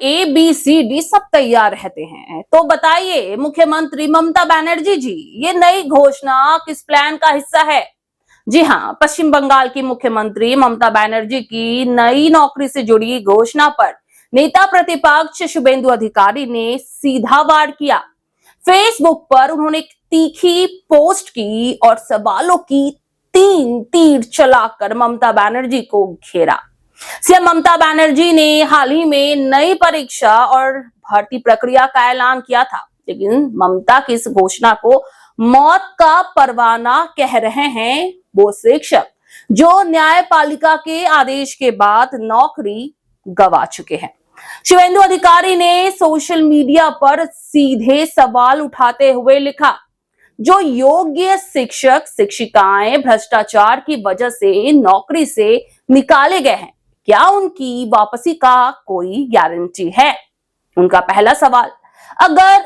ABCD सब तैयार रहते हैं। तो बताइए मुख्यमंत्री ममता बनर्जी जी, ये नई घोषणा किस प्लान का हिस्सा है? जी हाँ, पश्चिम बंगाल की मुख्यमंत्री ममता बनर्जी की नई नौकरी से जुड़ी घोषणा पर नेता प्रतिपक्ष शुभेंदु अधिकारी ने सीधा वार किया। फेसबुक पर उन्होंने एक तीखी पोस्ट की और सवालों की 3 तीर चलाकर ममता बनर्जी को घेरा। सीएम ममता बनर्जी ने हाल ही में नई परीक्षा और भर्ती प्रक्रिया का ऐलान किया था, लेकिन ममता की इस घोषणा को मौत का परवाना कह रहे हैं वो शिक्षक जो न्यायपालिका के आदेश के बाद नौकरी गंवा चुके हैं। शुभेंदु अधिकारी ने सोशल मीडिया पर सीधे सवाल उठाते हुए लिखा, जो योग्य शिक्षक शिक्षिकाएं भ्रष्टाचार की वजह से नौकरी से निकाले गए हैं, क्या उनकी वापसी का कोई गारंटी है? उनका पहला सवाल, अगर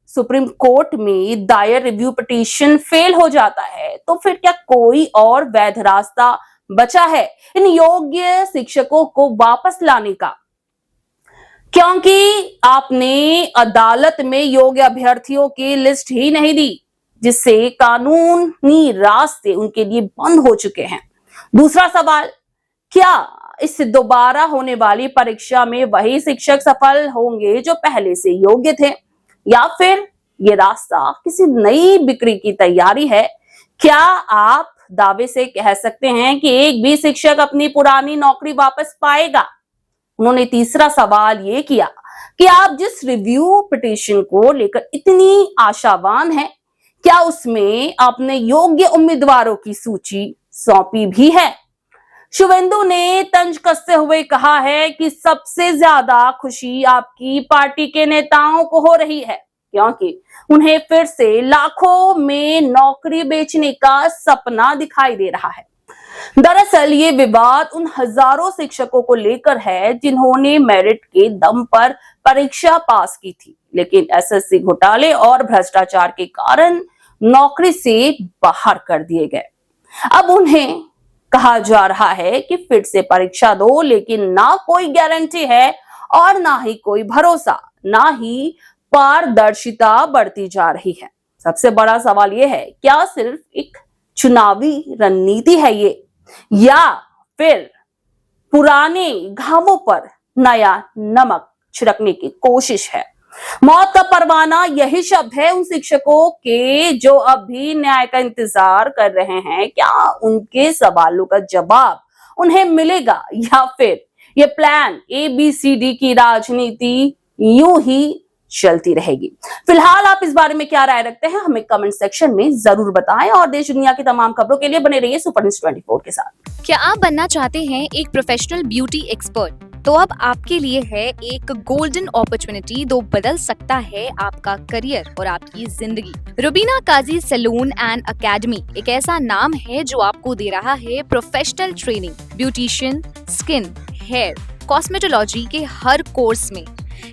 सुप्रीम कोर्ट में दायर रिव्यू पिटीशन फेल हो जाता है तो फिर क्या कोई और वैध रास्ता बचा है इन योग्य शिक्षकों को वापस लाने का? क्योंकि आपने अदालत में योग्य अभ्यर्थियों की लिस्ट ही नहीं दी, जिससे कानूनी रास्ते उनके लिए बंद हो चुके हैं। दूसरा सवाल, क्या इस दोबारा होने वाली परीक्षा में वही शिक्षक सफल होंगे जो पहले से योग्य थे, या फिर ये रास्ता किसी नई बिक्री की तैयारी है? क्या आप दावे से कह सकते हैं कि एक भी शिक्षक अपनी पुरानी नौकरी वापस पाएगा? उन्होंने तीसरा सवाल ये किया कि आप जिस रिव्यू पिटीशन को लेकर इतनी आशावान हैं, क्या उसमें आपने योग्य उम्मीदवारों की सूची सौंपी भी है? शुभेंदु ने तंज कसते हुए कहा है कि सबसे ज्यादा खुशी आपकी पार्टी के नेताओं को हो रही है, क्योंकि उन्हें फिर से लाखों में नौकरी बेचने का सपना दिखाई दे रहा है। दरअसल ये विवाद उन हजारों शिक्षकों को लेकर है जिन्होंने मेरिट के दम पर परीक्षा पास की थी, लेकिन एसएससी घोटाले और भ्रष्टाचार के कारण नौकरी से बाहर कर दिए गए। अब उन्हें कहा जा रहा है कि फिर से परीक्षा दो, लेकिन ना कोई गारंटी है और ना ही कोई भरोसा, ना ही पारदर्शिता बढ़ती जा रही है। सबसे बड़ा सवाल यह है, क्या सिर्फ एक चुनावी रणनीति है ये, या फिर पुराने घावों पर नया नमक छिड़कने की कोशिश है? मौत का परवाना यही शब्द है उन शिक्षकों के जो अभी न्याय का इंतजार कर रहे हैं। क्या उनके सवालों का जवाब उन्हें मिलेगा, या फिर ये प्लान ABCD की राजनीति यूं ही चलती रहेगी? फिलहाल आप इस बारे में क्या राय रखते हैं, हमें कमेंट सेक्शन में जरूर बताएं और देश दुनिया की तमाम खबरों के लिए बने रहिए सुपर न्यूज़ 24 के साथ। क्या आप बनना चाहते हैं एक प्रोफेशनल ब्यूटी एक्सपर्ट? तो अब आपके लिए है एक गोल्डन अपॉर्चुनिटी जो बदल सकता है आपका करियर और आपकी जिंदगी। Rubina Kazi salon and academy एक ऐसा नाम है जो आपको दे रहा है professional training, beautician, skin, hair, cosmetology के हर कोर्स में।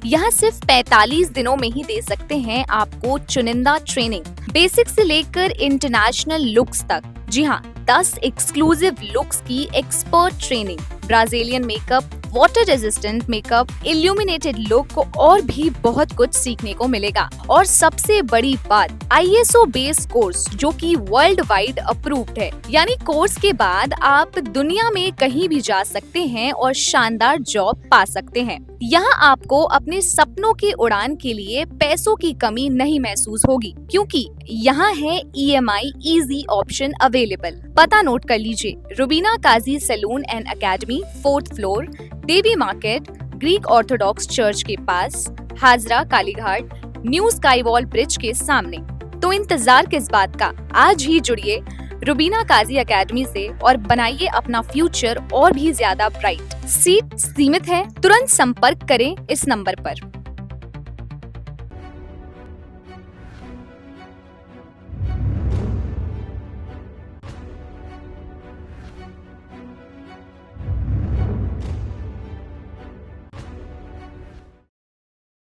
यहाँ सिर्फ 45 दिनों में ही दे सकते हैं आपको चुनिंदा ट्रेनिंग, बेसिक से लेकर इंटरनेशनल लुक्स तक। जी हाँ, 10 एक्सक्लूसिव लुक्स की expert training, Brazilian makeup, water resistant makeup, illuminated look और भी बहुत कुछ सीखने को मिलेगा। और सबसे बड़ी बात, ISO बेस्ड कोर्स जो कि वर्ल्ड वाइड अप्रूव्ड है, यानी कोर्स के बाद आप दुनिया में कहीं भी जा सकते हैं और शानदार जॉब पा सकते हैं। यहाँ आपको अपने सपनों की उड़ान के लिए पैसों की कमी नहीं महसूस होगी, क्योंकि यहाँ है EMI इजी ऑप्शन अवेलेबल। पता नोट कर लीजिए, Rubina Kazi salon and academy, 4th floor, Devi market, Greek Orthodox church के पास, Hazra Kalighat, new sky wall bridge के सामने। तो इंतजार किस बात का, आज ही जुड़िए रुबीना काजी एकेडमी से और बनाइए अपना फ्यूचर और भी ज्यादा ब्राइट। सीट सीमित है, तुरंत संपर्क करें इस नंबर पर।